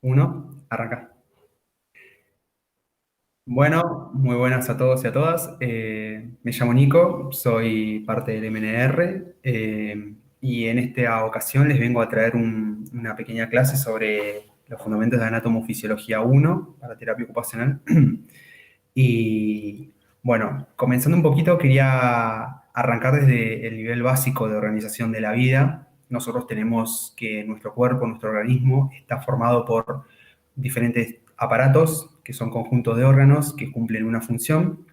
Uno, arranca. Bueno, muy buenas a todos y a todas. Me llamo Nico, soy parte del MNR y en esta ocasión les vengo a traer una pequeña clase sobre los fundamentos de Anatomofisiología 1 para terapia ocupacional. Y bueno, comenzando un poquito, quería arrancar desde el nivel básico de organización de la vida. Nosotros tenemos que nuestro cuerpo, nuestro organismo, está formado por diferentes aparatos, que son conjuntos de órganos que cumplen una función.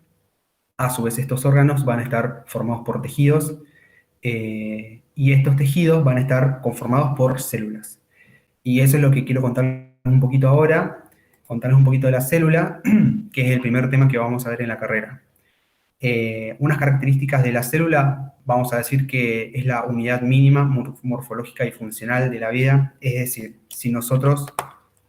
A su vez, estos órganos van a estar formados por tejidos y estos tejidos van a estar conformados por células. Y eso es lo que quiero contar un poquito ahora, contarles un poquito de la célula, que es el primer tema que vamos a ver en la carrera. Unas características de la célula, vamos a decir que es la unidad mínima morfológica y funcional de la vida, es decir, si nosotros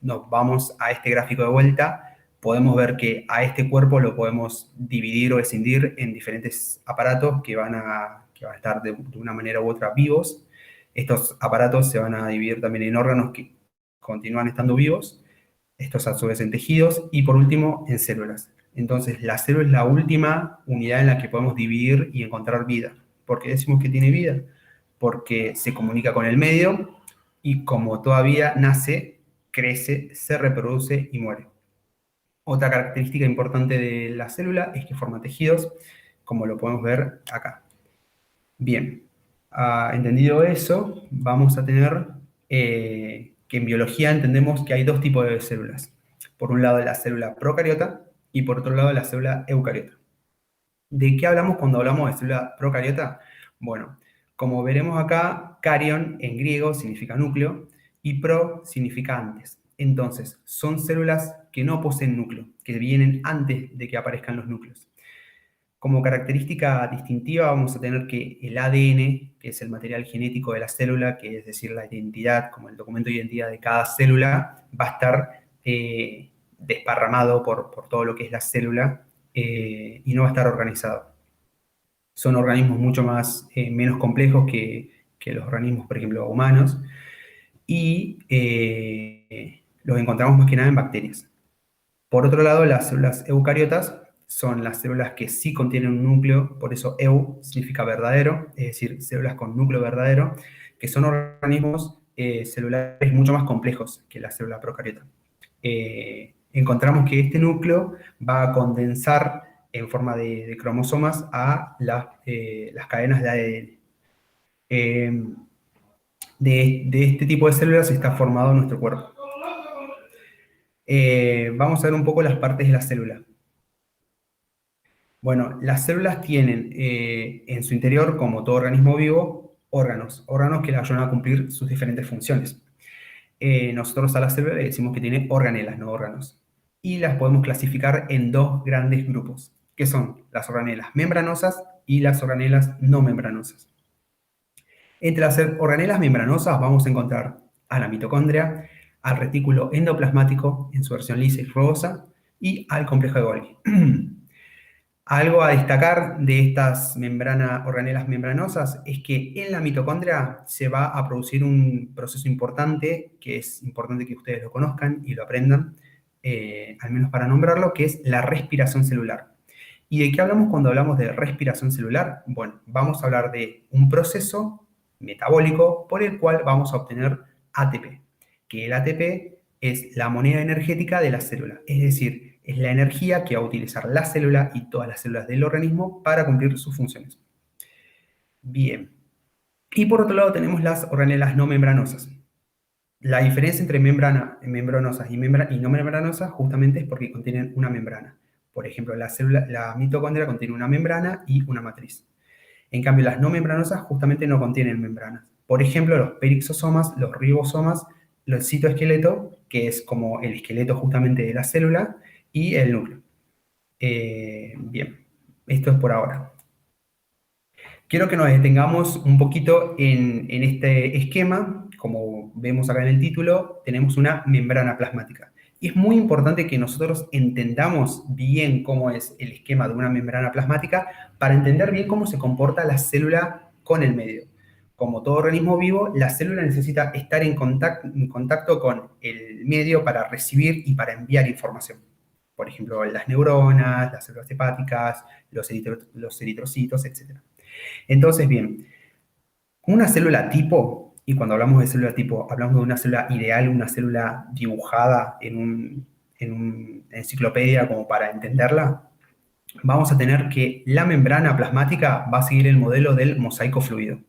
nos vamos a este gráfico de vuelta, podemos ver que a este cuerpo lo podemos dividir o escindir en diferentes aparatos que van a estar de una manera u otra vivos. Estos aparatos se van a dividir también en órganos que continúan estando vivos, estos a su vez en tejidos, y por último en células. Entonces, la célula es la última unidad en la que podemos dividir y encontrar vida. ¿Por qué decimos que tiene vida? Porque se comunica con el medio y como todavía nace, crece, se reproduce y muere. Otra característica importante de la célula es que forma tejidos, como lo podemos ver acá. Bien, entendido eso, vamos a tener que en biología entendemos que hay dos tipos de células. Por un lado la célula procariota y por otro lado la célula eucariota. ¿De qué hablamos cuando hablamos de célula procariota? Bueno, como veremos acá, carion en griego significa núcleo y pro significa antes. Entonces, son células que no poseen núcleo, que vienen antes de que aparezcan los núcleos. Como característica distintiva vamos a tener que el ADN, que es el material genético de la célula, que es decir, la identidad, como el documento de identidad de cada célula, va a estar desparramado por todo lo que es la célula y no va a estar organizado. Son organismos mucho menos complejos que los organismos, por ejemplo, humanos, y los encontramos más que nada en bacterias. Por otro lado, las células eucariotas son las células que sí contienen un núcleo, por eso eu significa verdadero, es decir, células con núcleo verdadero, que son organismos celulares mucho más complejos que la célula procariota. Encontramos que este núcleo va a condensar en forma de cromosomas a las cadenas de ADN. De este tipo de células está formado nuestro cuerpo. Vamos a ver un poco las partes de la célula. Bueno, las células tienen en su interior, como todo organismo vivo, órganos que le ayudan a cumplir sus diferentes funciones. Nosotros a la célula le decimos que tiene organelas, no órganos. Y las podemos clasificar en dos grandes grupos, que son las organelas membranosas y las organelas no membranosas. Entre las organelas membranosas vamos a encontrar a la mitocondria, al retículo endoplasmático en su versión lisa y rugosa, y al complejo de Golgi. Algo a destacar de estas organelas membranosas es que en la mitocondria se va a producir un proceso importante, que es importante que ustedes lo conozcan y lo aprendan, al menos para nombrarlo, que es la respiración celular. ¿Y de qué hablamos cuando hablamos de respiración celular? Bueno, vamos a hablar de un proceso metabólico por el cual vamos a obtener ATP, que el ATP es la moneda energética de la célula, es decir, es la energía que va a utilizar la célula y todas las células del organismo para cumplir sus funciones. Bien. Y por otro lado tenemos las organelas no membranosas. La diferencia entre membranosas y no membranosas justamente es porque contienen una membrana. Por ejemplo, la mitocondria contiene una membrana y una matriz. En cambio, las no membranosas justamente no contienen membranas. Por ejemplo, los perixosomas, los ribosomas, el citoesqueleto, que es como el esqueleto justamente de la célula, y el núcleo. Bien, esto es por ahora. Quiero que nos detengamos un poquito en este esquema. Como vemos acá en el título, tenemos una membrana plasmática. Y es muy importante que nosotros entendamos bien cómo es el esquema de una membrana plasmática para entender bien cómo se comporta la célula con el medio. como todo organismo vivo, la célula necesita estar en contacto con el medio para recibir y para enviar información. Por ejemplo, las neuronas, las células hepáticas, los eritrocitos, etc. Entonces, bien, una célula tipo, y cuando hablamos de célula tipo, hablamos de una célula ideal, una célula dibujada en una enciclopedia como para entenderla, vamos a tener que la membrana plasmática va a seguir el modelo del mosaico fluido.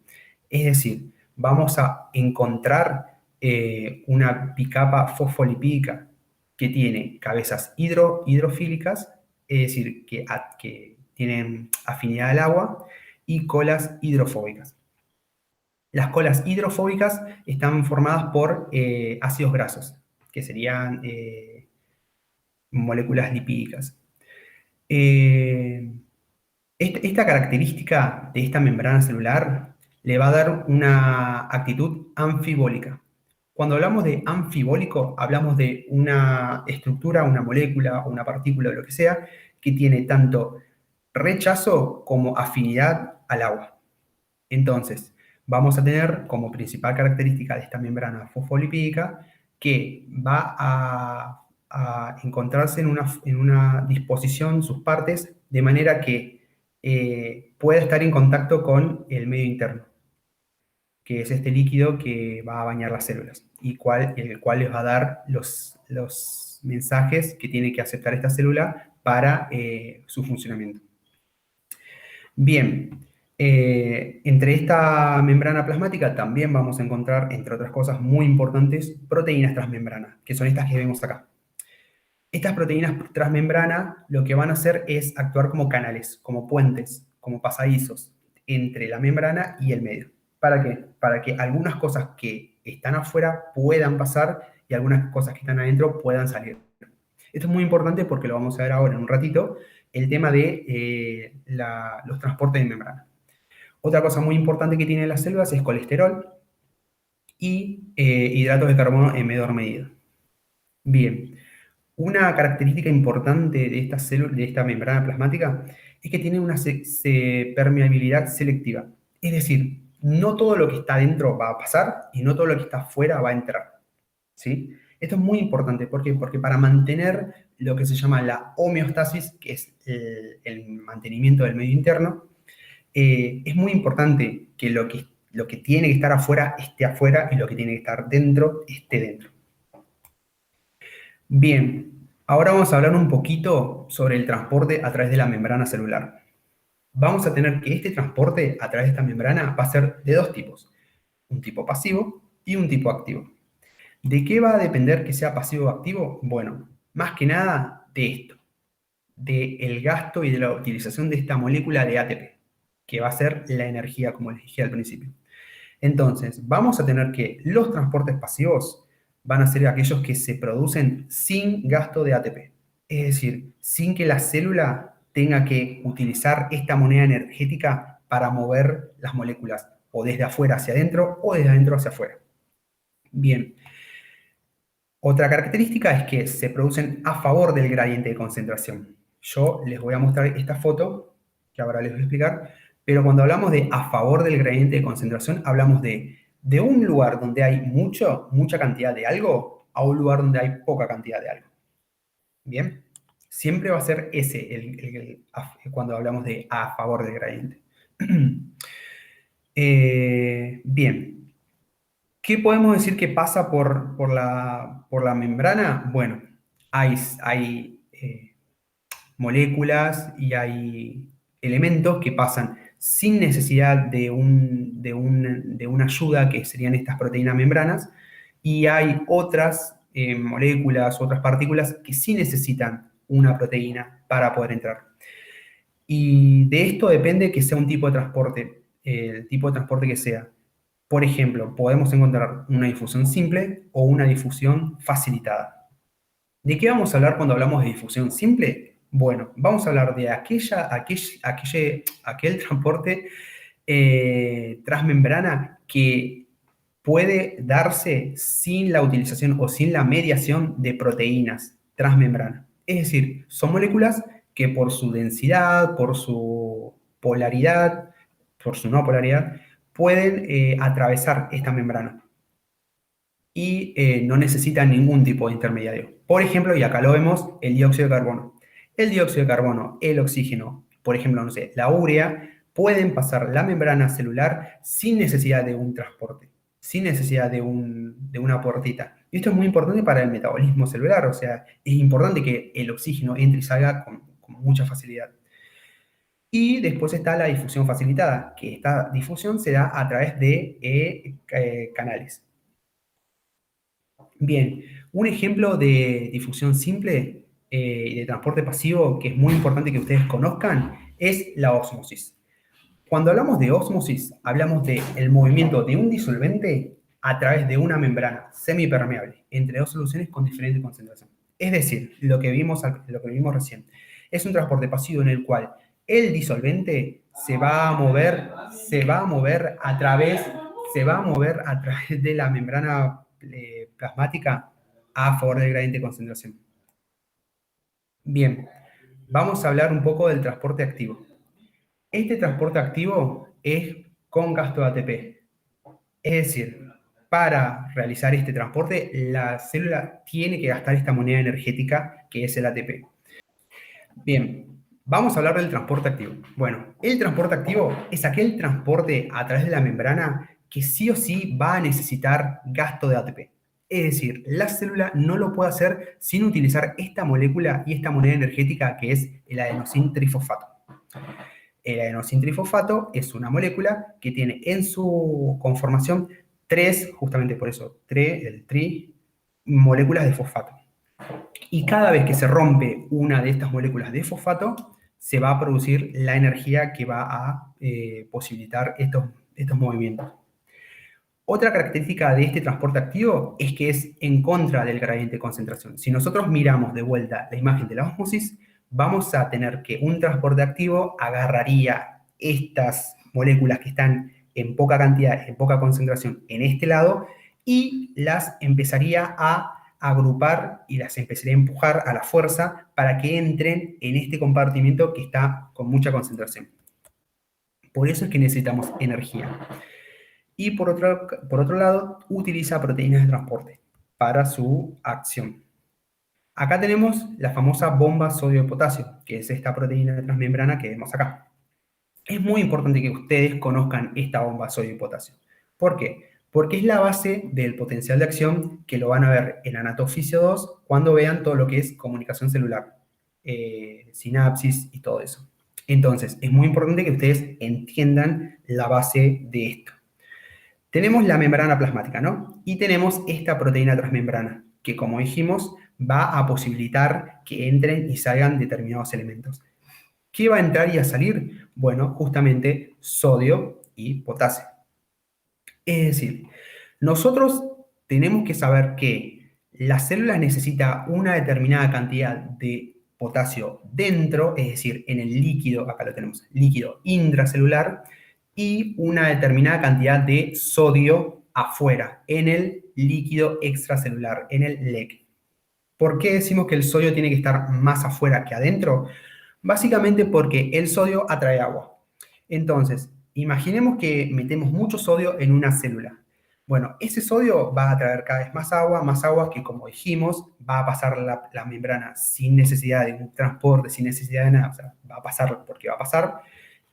Es decir, vamos a encontrar una bicapa fosfolipídica que tiene cabezas hidrofílicas, es decir, que tienen afinidad al agua, y colas hidrofóbicas. Las colas hidrofóbicas están formadas por ácidos grasos, que serían moléculas lipídicas. Eh, esta característica de esta membrana celular le va a dar una actitud anfibólica. Cuando hablamos de anfibólico, hablamos de una estructura, una molécula o una partícula o lo que sea, que tiene tanto rechazo como afinidad al agua. Entonces, vamos a tener como principal característica de esta membrana fosfolipídica que va a encontrarse en una disposición, sus partes, de manera que pueda estar en contacto con el medio interno, que es este líquido que va a bañar las células y el cual les va a dar los mensajes que tiene que aceptar esta célula para su funcionamiento. Bien, entre esta membrana plasmática también vamos a encontrar, entre otras cosas muy importantes, proteínas transmembrana, que son estas que vemos acá. Estas proteínas transmembrana lo que van a hacer es actuar como canales, como puentes, como pasadizos entre la membrana y el medio. ¿Para qué? Para que algunas cosas que están afuera puedan pasar y algunas cosas que están adentro puedan salir. Esto es muy importante porque lo vamos a ver ahora en un ratito, el tema de los transportes de membrana. Otra cosa muy importante que tienen las células es colesterol y hidratos de carbono en menor medida. Bien, una característica importante de esta célula, de esta membrana plasmática, es que tiene una permeabilidad selectiva. Es decir, no todo lo que está dentro va a pasar y no todo lo que está afuera va a entrar. ¿Sí? Esto es muy importante. ¿Por qué? Porque para mantener lo que se llama la homeostasis, que es el mantenimiento del medio interno, es muy importante que lo que tiene que estar afuera esté afuera y lo que tiene que estar dentro esté dentro. Bien, ahora vamos a hablar un poquito sobre el transporte a través de la membrana celular. Vamos a tener que este transporte a través de esta membrana va a ser de dos tipos, un tipo pasivo y un tipo activo. ¿De qué va a depender que sea pasivo o activo? Bueno, más que nada de esto, del gasto y de la utilización de esta molécula de ATP, que va a ser la energía, como les dije al principio. Entonces, vamos a tener que los transportes pasivos van a ser aquellos que se producen sin gasto de ATP. Es decir, sin que la célula tenga que utilizar esta moneda energética para mover las moléculas o desde afuera hacia adentro o desde adentro hacia afuera. Bien. Otra característica es que se producen a favor del gradiente de concentración. Yo les voy a mostrar esta foto, que ahora les voy a explicar, pero cuando hablamos de a favor del gradiente de concentración, hablamos de un lugar donde hay mucha cantidad de algo a un lugar donde hay poca cantidad de algo. ¿Bien? Siempre va a ser ese cuando hablamos de a favor del gradiente. Bien. ¿Qué podemos decir que pasa por la membrana? Bueno, hay moléculas y hay elementos que pasan sin necesidad de una ayuda, que serían estas proteínas membranas, y hay otras moléculas, otras partículas que sí necesitan una proteína para poder entrar. Y de esto depende que sea un tipo de transporte, el tipo de transporte que sea. Por ejemplo, podemos encontrar una difusión simple o una difusión facilitada. ¿De qué vamos a hablar cuando hablamos de difusión simple? Bueno, vamos a hablar de aquel transporte transmembrana que puede darse sin la utilización o sin la mediación de proteínas transmembrana. Es decir, son moléculas que por su densidad, por su polaridad, por su no polaridad, pueden atravesar esta membrana y no necesitan ningún tipo de intermediario. Por ejemplo, y acá lo vemos, el dióxido de carbono. El dióxido de carbono, el oxígeno, por ejemplo, no sé, la urea, pueden pasar la membrana celular sin necesidad de un transporte, sin necesidad de una puertita. Y esto es muy importante para el metabolismo celular, o sea, es importante que el oxígeno entre y salga con mucha facilidad. Y después está la difusión facilitada, que esta difusión se da a través de canales. Bien, un ejemplo de difusión simple y de transporte pasivo que es muy importante que ustedes conozcan es la ósmosis. Cuando hablamos de ósmosis, hablamos del movimiento de un disolvente a través de una membrana semipermeable entre dos soluciones con diferente concentración. Es decir, lo que vimos recién. Es un transporte pasivo en el cual el disolvente se va a mover a través de la membrana plasmática a favor del gradiente de concentración. Bien, vamos a hablar un poco del transporte activo. Este transporte activo es con gasto de ATP. Es decir, para realizar este transporte, la célula tiene que gastar esta moneda energética que es el ATP. Bien, vamos a hablar del transporte activo. Bueno, el transporte activo es aquel transporte a través de la membrana que sí o sí va a necesitar gasto de ATP. Es decir, la célula no lo puede hacer sin utilizar esta molécula y esta moneda energética que es el adenosín trifosfato. El adenosín trifosfato es una molécula que tiene en su conformación justamente por eso, moléculas de fosfato. Y cada vez que se rompe una de estas moléculas de fosfato, se va a producir la energía que va a posibilitar estos movimientos. Otra característica de este transporte activo es que es en contra del gradiente de concentración. Si nosotros miramos de vuelta la imagen de la ósmosis, vamos a tener que un transporte activo agarraría estas moléculas que están en poca cantidad, en poca concentración en este lado, y las empezaría a agrupar y las empezaría a empujar a la fuerza para que entren en este compartimiento que está con mucha concentración. Por eso es que necesitamos energía. Y por otro lado, utiliza proteínas de transporte para su acción. Acá tenemos la famosa bomba sodio-potasio, que es esta proteína de transmembrana que vemos acá. Es muy importante que ustedes conozcan esta bomba sodio-potasio. ¿Por qué? Porque es la base del potencial de acción que lo van a ver en Anatoficio 2 cuando vean todo lo que es comunicación celular, sinapsis y todo eso. Entonces, es muy importante que ustedes entiendan la base de esto. Tenemos la membrana plasmática, ¿no? Y tenemos esta proteína transmembrana, que como dijimos, va a posibilitar que entren y salgan determinados elementos. ¿Qué va a entrar y a salir? Bueno, justamente sodio y potasio. Es decir, nosotros tenemos que saber que la célula necesita una determinada cantidad de potasio dentro, es decir, en el líquido, acá lo tenemos, líquido intracelular, y una determinada cantidad de sodio afuera, en el líquido extracelular, en el LEC. ¿Por qué decimos que el sodio tiene que estar más afuera que adentro? Básicamente porque el sodio atrae agua. Entonces, imaginemos que metemos mucho sodio en una célula. Bueno, ese sodio va a atraer cada vez más agua que, como dijimos, va a pasar la membrana sin necesidad de un transporte, sin necesidad de nada. O sea, va a pasar porque va a pasar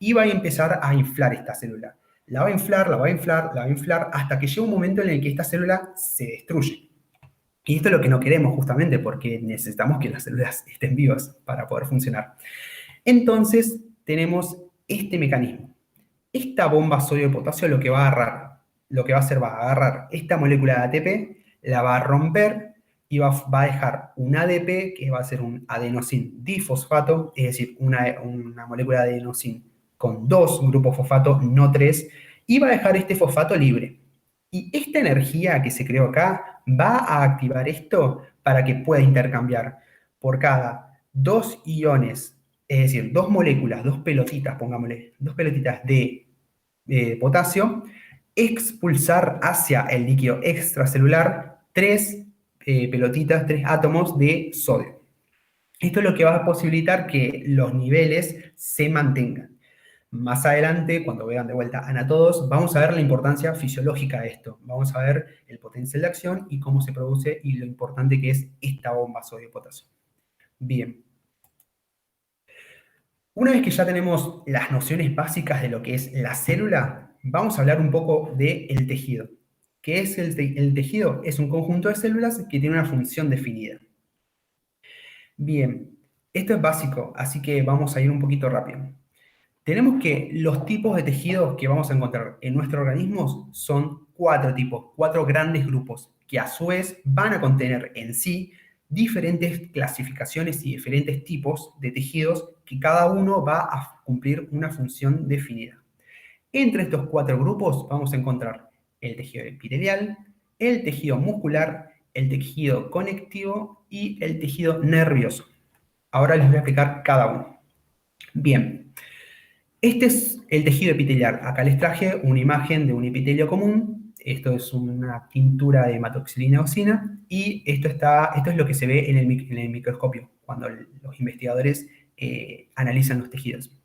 y va a empezar a inflar esta célula. La va a inflar, la va a inflar, la va a inflar, hasta que llega un momento en el que esta célula se destruye. Y esto es lo que no queremos justamente porque necesitamos que las células estén vivas para poder funcionar. Entonces tenemos este mecanismo. Esta bomba sodio de potasio lo que va a agarrar, lo que va a hacer va a agarrar esta molécula de ATP, la va a romper y va a dejar un ADP que va a ser un adenosín difosfato, es decir, una molécula de adenosín con 2 grupos fosfato, no 3, y va a dejar este fosfato libre. Y esta energía que se creó acá va a activar esto para que pueda intercambiar por cada 2 iones, es decir, 2 moléculas, 2 pelotitas, pongámosle, 2 pelotitas de potasio, expulsar hacia el líquido extracelular 3 pelotitas, 3 átomos de sodio. Esto es lo que va a posibilitar que los niveles se mantengan. Más adelante, cuando vean de vuelta Ana todos, vamos a ver la importancia fisiológica de esto. Vamos a ver el potencial de acción y cómo se produce y lo importante que es esta bomba sodio potasio. Bien. Una vez que ya tenemos las nociones básicas de lo que es la célula, vamos a hablar un poco del tejido. ¿Qué es el tejido? Es un conjunto de células que tiene una función definida. Bien, esto es básico, así que vamos a ir un poquito rápido. Tenemos que los tipos de tejidos que vamos a encontrar en nuestro organismo son 4 tipos, 4 grandes grupos, que a su vez van a contener en sí diferentes clasificaciones y diferentes tipos de tejidos que cada uno va a cumplir una función definida. Entre estos 4 grupos vamos a encontrar el tejido epitelial, el tejido muscular, el tejido conectivo y el tejido nervioso. Ahora les voy a explicar cada uno. Bien, este es el tejido epitelial. Acá les traje una imagen de un epitelio común. Esto es una tintura de hematoxilina eosina y esto es lo que se ve en el microscopio cuando los investigadores analizan los tejidos.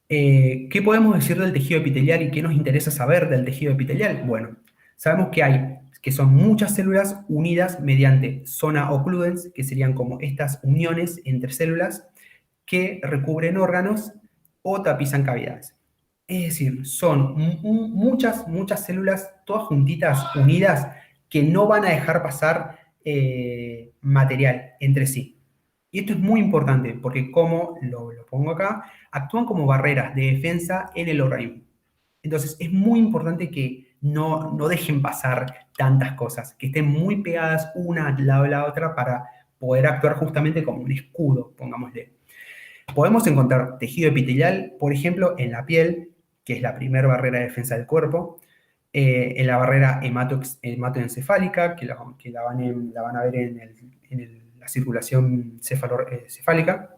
¿Qué podemos decir del tejido epitelial y qué nos interesa saber del tejido epitelial? Bueno, sabemos que son muchas células unidas mediante zona occludens, que serían como estas uniones entre células que recubren órganos o tapizan cavidades. Es decir, son muchas células, todas juntitas, unidas, que no van a dejar pasar material entre sí. Y esto es muy importante porque, como lo pongo acá, actúan como barreras de defensa en el organismo. Entonces, es muy importante que no dejen pasar tantas cosas, que estén muy pegadas una al lado de la otra para poder actuar justamente como un escudo, pongámosle. Podemos encontrar tejido epitelial, por ejemplo, en la piel, que es la primera barrera de defensa del cuerpo, en la barrera hematoencefálica, que la van a ver en la circulación cefálica,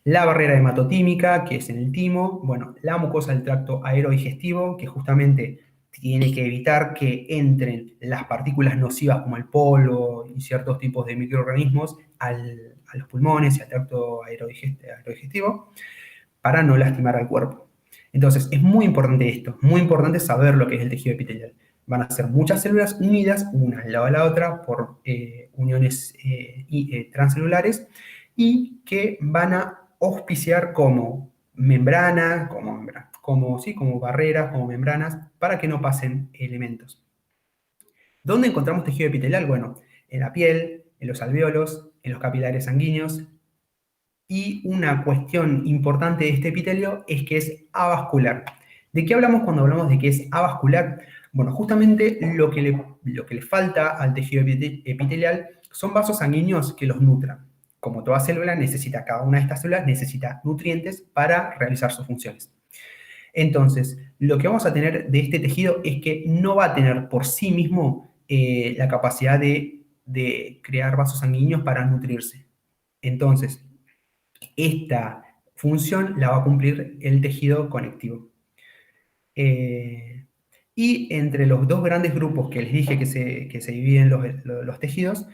la barrera hematotímica, que es en el timo, bueno, la mucosa del tracto aerodigestivo, que justamente tiene que evitar que entren las partículas nocivas como el polvo y ciertos tipos de microorganismos a los pulmones y al tracto aerodigestivo para no lastimar al cuerpo. Entonces, es muy importante esto, muy importante saber lo que es el tejido epitelial. Van a ser muchas células unidas, una al lado de la otra, por uniones transcelulares, y que van a auspiciar como membranas, como barreras, como membranas, para que no pasen elementos. ¿Dónde encontramos tejido epitelial? Bueno, en la piel, en los alvéolos, en los capilares sanguíneos. Y una cuestión importante de este epitelio es que es avascular. ¿De qué hablamos cuando hablamos de que es avascular? Bueno, justamente lo que le falta al tejido epitelial son vasos sanguíneos que los nutran. Como toda célula necesita, cada una de estas células necesita nutrientes para realizar sus funciones. Entonces, lo que vamos a tener de este tejido es que no va a tener por sí mismo la capacidad de crear vasos sanguíneos para nutrirse. Entonces, esta función la va a cumplir el tejido conectivo. Y entre los dos grandes grupos que les dije que se dividen los tejidos,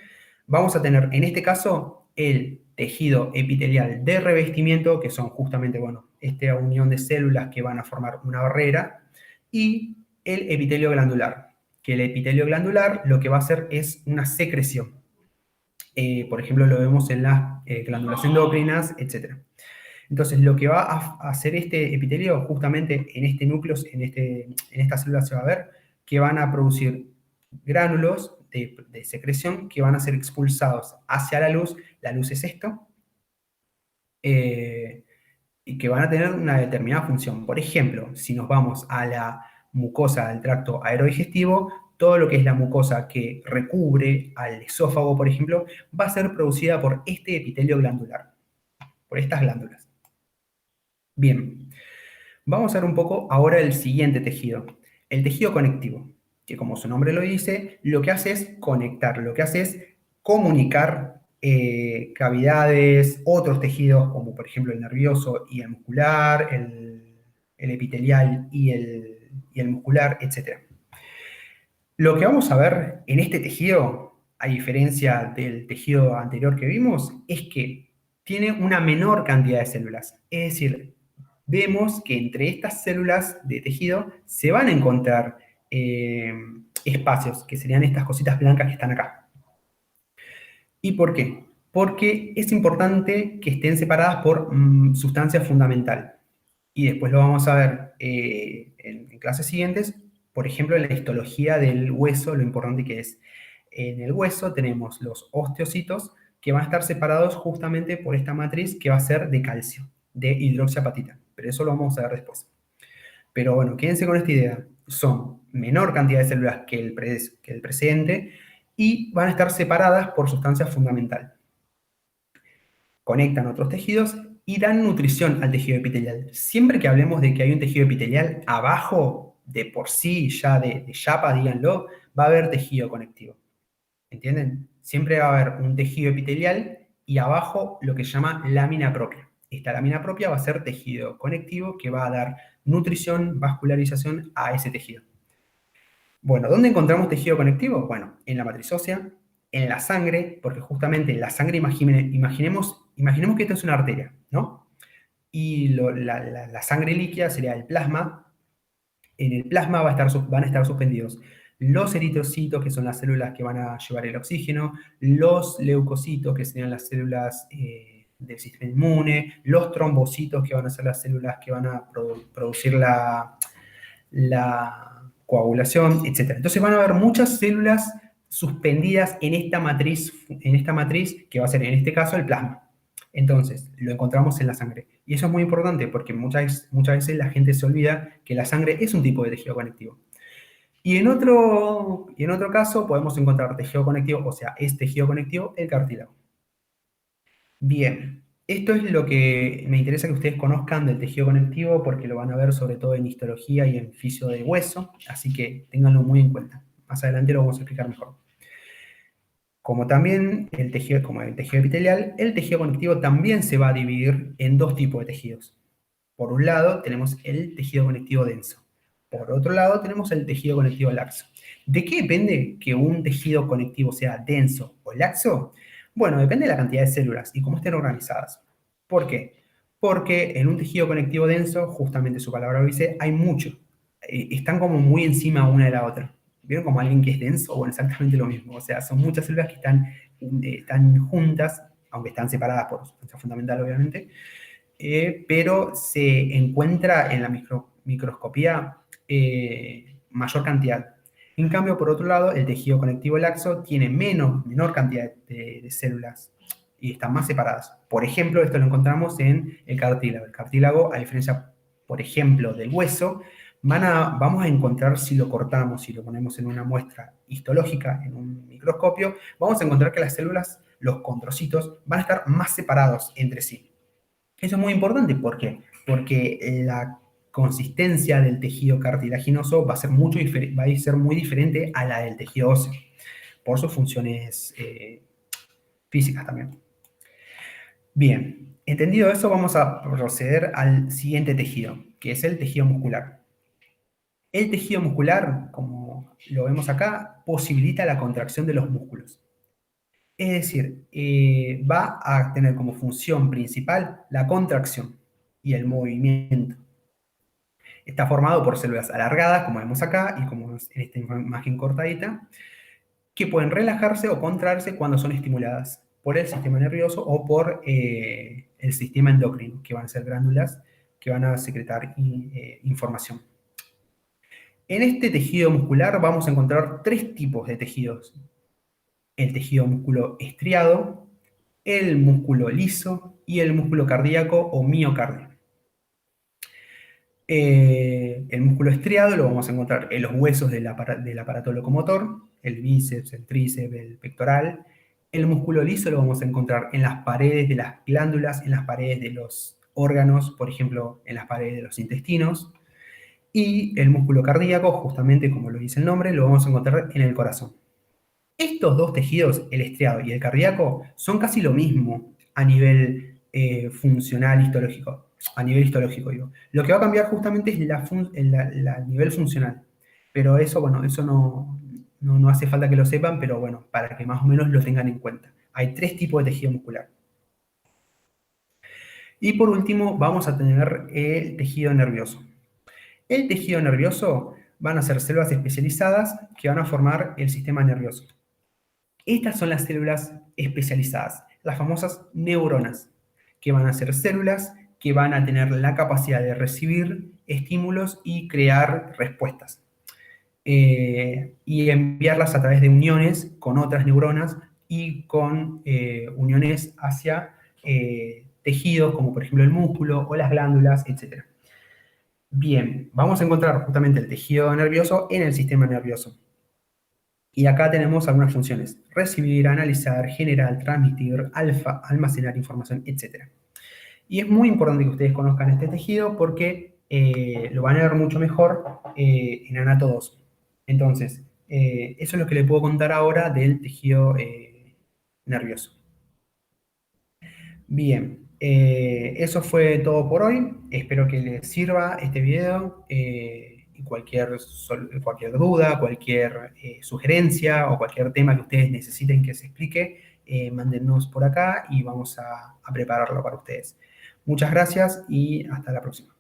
vamos a tener en este caso el tejido epitelial de revestimiento, que son justamente, bueno, esta unión de células que van a formar una barrera, y el epitelio glandular, que el epitelio glandular lo que va a hacer es una secreción. Por ejemplo, lo vemos en las glándulas endocrinas, etc. Entonces, lo que va a hacer este epitelio, justamente en este núcleo, en esta célula se va a ver que van a producir gránulos de secreción que van a ser expulsados hacia la luz es esto, y que van a tener una determinada función. Por ejemplo, si nos vamos a la mucosa del tracto aerodigestivo, todo lo que es la mucosa que recubre al esófago, por ejemplo, va a ser producida por este epitelio glandular, por estas glándulas. Bien, vamos a ver un poco ahora el siguiente tejido, el tejido conectivo, que como su nombre lo dice, lo que hace es conectar, lo que hace es comunicar cavidades, otros tejidos, como por ejemplo el nervioso y el muscular, el epitelial y el muscular, etc. Lo que vamos a ver en este tejido, a diferencia del tejido anterior que vimos, es que tiene una menor cantidad de células. Es decir, vemos que entre estas células de tejido se van a encontrar espacios, que serían estas cositas blancas que están acá. ¿Y por qué? Porque es importante que estén separadas por sustancia fundamental. Y después lo vamos a ver en clases siguientes, por ejemplo, en la histología del hueso, lo importante que es. En el hueso tenemos los osteocitos que van a estar separados justamente por esta matriz que va a ser de calcio, de hidroxiapatita. Pero eso lo vamos a ver después. Pero bueno, quédense con esta idea. Son menor cantidad de células que el precedente y van a estar separadas por sustancia fundamental. Conectan otros tejidos y dan nutrición al tejido epitelial. Siempre que hablemos de que hay un tejido epitelial, abajo, de por sí, ya de chapa, díganlo, va a haber tejido conectivo. ¿Entienden? Siempre va a haber un tejido epitelial y abajo lo que se llama lámina propia. Esta lámina propia va a ser tejido conectivo que va a dar nutrición, vascularización a ese tejido. Bueno, ¿dónde encontramos tejido conectivo? Bueno, en la matriz ósea, en la sangre, porque justamente la sangre, imaginemos que esto es una arteria, ¿no? Y la sangre líquida sería el plasma. En el plasma van a estar suspendidos los eritrocitos, que son las células que van a llevar el oxígeno, los leucocitos, que serían las células del sistema inmune, los trombocitos, que van a ser las células que van a producir la coagulación, etc. Entonces van a haber muchas células suspendidas en esta matriz que va a ser en este caso el plasma. Entonces, lo encontramos en la sangre. Y eso es muy importante porque muchas veces la gente se olvida que la sangre es un tipo de tejido conectivo. Y en otro caso podemos encontrar tejido conectivo, o sea, es tejido conectivo el cartílago. Bien, esto es lo que me interesa que ustedes conozcan del tejido conectivo porque lo van a ver sobre todo en histología y en fisio de hueso, así que ténganlo muy en cuenta. Más adelante lo vamos a explicar mejor. Como también como el tejido epitelial, el tejido conectivo también se va a dividir en dos tipos de tejidos. Por un lado tenemos el tejido conectivo denso. Por otro lado tenemos el tejido conectivo laxo. ¿De qué depende que un tejido conectivo sea denso o laxo? Bueno, depende de la cantidad de células y cómo estén organizadas. ¿Por qué? Porque en un tejido conectivo denso, justamente su palabra lo dice, hay mucho. Están como muy encima una de la otra. ¿Vieron como alguien que es denso? Bueno, exactamente lo mismo. O sea, son muchas células que están juntas, aunque están separadas por sustancia fundamental, obviamente, pero se encuentra en la microscopía mayor cantidad. En cambio, por otro lado, el tejido conectivo laxo tiene menor cantidad de células y están más separadas. Por ejemplo, esto lo encontramos en el cartílago. El cartílago, a diferencia, por ejemplo, del hueso, vamos a encontrar, si lo cortamos, si lo ponemos en una muestra histológica, en un microscopio, vamos a encontrar que las células, los condrocitos, van a estar más separados entre sí. Eso es muy importante, ¿por qué? Porque la consistencia del tejido cartilaginoso va a ser muy diferente a la del tejido óseo, por sus funciones físicas también. Bien, entendido eso, vamos a proceder al siguiente tejido, que es el tejido muscular. El tejido muscular, como lo vemos acá, posibilita la contracción de los músculos. Es decir, va a tener como función principal la contracción y el movimiento. Está formado por células alargadas, como vemos acá, y como en esta imagen cortadita, que pueden relajarse o contraerse cuando son estimuladas por el sistema nervioso o por el sistema endocrino, que van a ser glándulas que van a secretar información. En este tejido muscular vamos a encontrar tres tipos de tejidos. El tejido músculo estriado, el músculo liso y el músculo cardíaco o miocardio. El músculo estriado lo vamos a encontrar en los huesos del aparato locomotor, el bíceps, el tríceps, el pectoral. El músculo liso lo vamos a encontrar en las paredes de las glándulas, en las paredes de los órganos, por ejemplo, en las paredes de los intestinos. Y el músculo cardíaco, justamente como lo dice el nombre, lo vamos a encontrar en el corazón. Estos dos tejidos, el estriado y el cardíaco, son casi lo mismo a nivel funcional histológico. A nivel histológico, digo. Lo que va a cambiar justamente es el nivel funcional. Pero eso, bueno, eso no hace falta que lo sepan, pero bueno, para que más o menos lo tengan en cuenta. Hay tres tipos de tejido muscular. Y por último, vamos a tener el tejido nervioso. El tejido nervioso van a ser células especializadas que van a formar el sistema nervioso. Estas son las células especializadas, las famosas neuronas, que van a ser células que van a tener la capacidad de recibir estímulos y crear respuestas. Y enviarlas a través de uniones con otras neuronas y con uniones hacia tejidos como por ejemplo el músculo o las glándulas, etc. Bien, vamos a encontrar justamente el tejido nervioso en el sistema nervioso. Y acá tenemos algunas funciones: recibir, analizar, generar, transmitir, almacenar información, etc. Y es muy importante que ustedes conozcan este tejido porque lo van a ver mucho mejor en Anato 2. Entonces, eso es lo que les puedo contar ahora del tejido nervioso. Bien, eso fue todo por hoy. Espero que les sirva este video. Y cualquier duda, cualquier sugerencia o cualquier tema que ustedes necesiten que se explique, mándennos por acá y vamos a prepararlo para ustedes. Muchas gracias y hasta la próxima.